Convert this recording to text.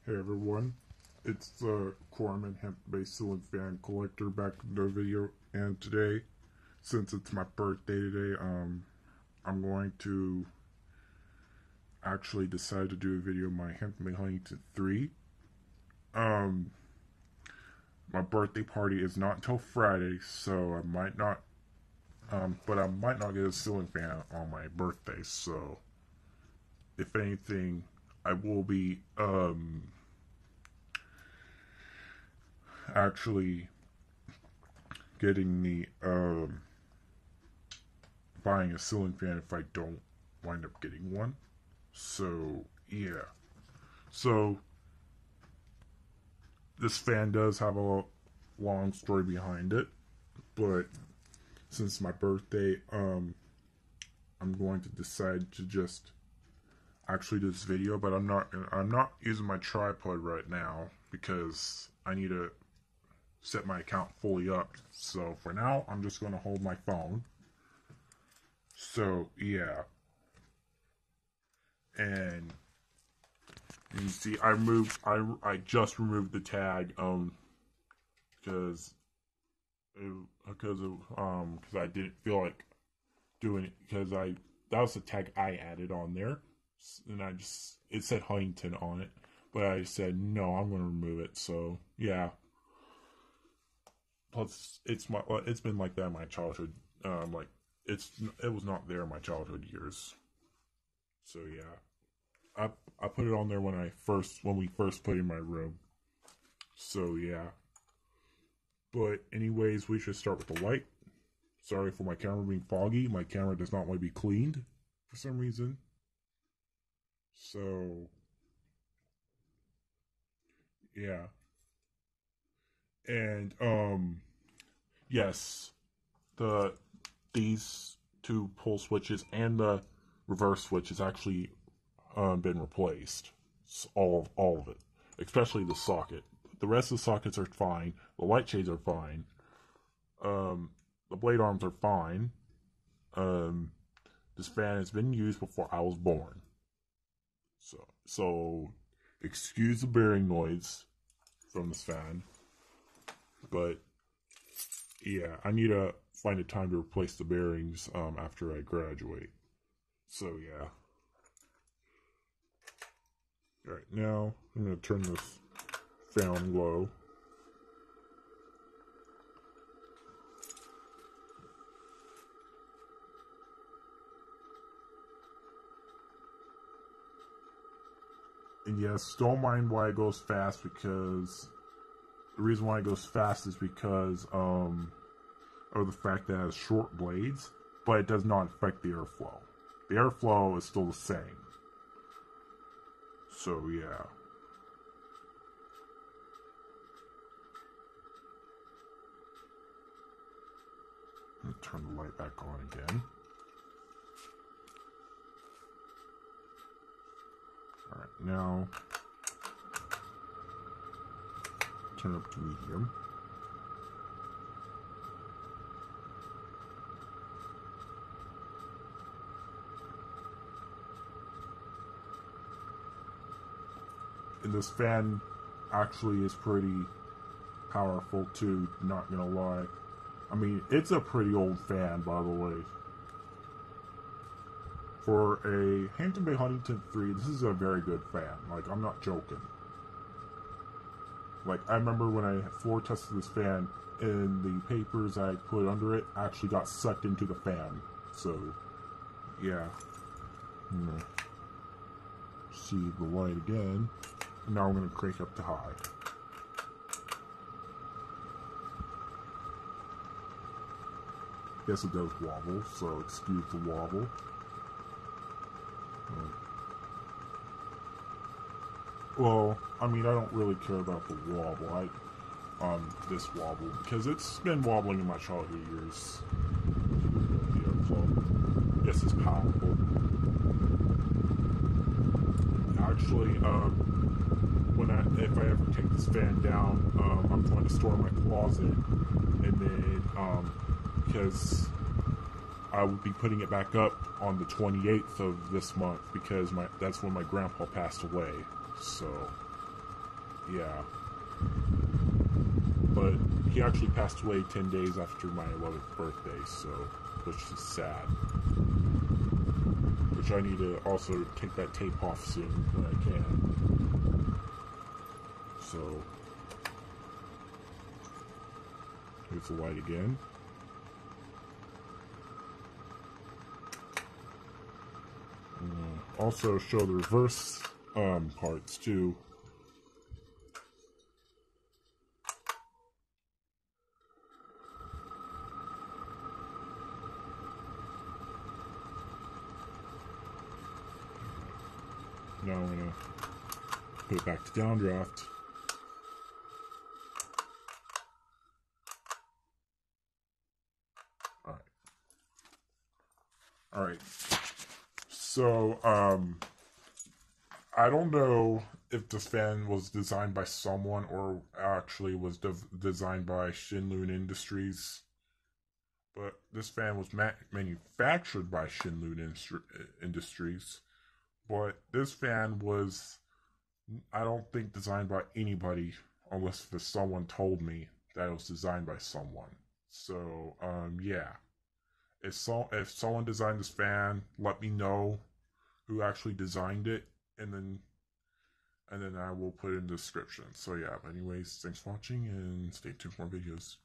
Hey everyone, it's the Corman hemp-based ceiling fan collector back with another video, and today, since it's my birthday today, I'm going to actually decide to do a video of my Hampton Huntington 3. My birthday party is not until Friday, so I might not, but I might not get a ceiling fan on my birthday, so if anything, I will be, actually getting the buying a ceiling fan if I don't wind up getting one. So yeah, so this fan does have a long story behind it, but since my birthday, I'm going to decide to just actually do this video, but I'm not using my tripod right now because I need to set my account fully up. So for now, I'm just going to hold my phone. So yeah, and you see, I just removed the tag because I didn't feel like doing it, because that was the tag I added on there, and it said Huntington on it, but I said no, I'm going to remove it. So yeah. Plus, it's been like that in my childhood. It was not there in my childhood years. So yeah, I put it on there when we first put it in my room. So yeah. But anyways, we should start with the light. Sorry for my camera being foggy. My camera does not want to be cleaned for some reason. So yeah. And yes, these two pull switches and the reverse switch has actually been replaced. All of it, especially the socket. The rest of the sockets are fine. The light shades are fine. The blade arms are fine. This fan has been used before I was born. So excuse the bearing noise from this fan. But yeah, I need to find a time to replace the bearings after I graduate. So yeah. Alright, now I'm going to turn this fan on low. And yes, don't mind why it goes fast, because the reason why it goes fast is because of the fact that it has short blades, but it does not affect the airflow. The airflow is still the same. So yeah. Let me turn the light back on again. Alright, now turn up to medium. And this fan actually is pretty powerful too, not gonna lie. I mean, it's a pretty old fan, by the way. For a Hampton Bay Huntington 3, this is a very good fan. Like, I'm not joking. Like, I remember when I floor tested this fan, and the papers I put under it actually got sucked into the fan. So, yeah. I'm gonna see the light again. And now I'm gonna crank up to high. Yes, it does wobble, so excuse the wobble. Well, I mean, I don't really care about the wobble. This wobble, because it's been wobbling in my childhood years. Yes, it's powerful. Actually, if I ever take this fan down, I'm going to store it in my closet, and then, because I will be putting it back up on the 28th of this month, because that's when my grandpa passed away. So yeah. But he actually passed away 10 days after my 11th birthday, so, which is sad. Which I need to also take that tape off soon when I can. So, here's the light again. Also show the reverse parts too. Now I'm gonna put it back to downdraft. All right. So, I don't know if this fan was designed by someone or actually was designed by Shinloon Industries. But this fan was manufactured by Shinloon Industries. But this fan was, I don't think, designed by anybody, unless if someone told me that it was designed by someone. So, yeah. If someone designed this fan, let me know who actually designed it, and then I will put it in the description. So yeah, but anyways, thanks for watching and stay tuned for more videos.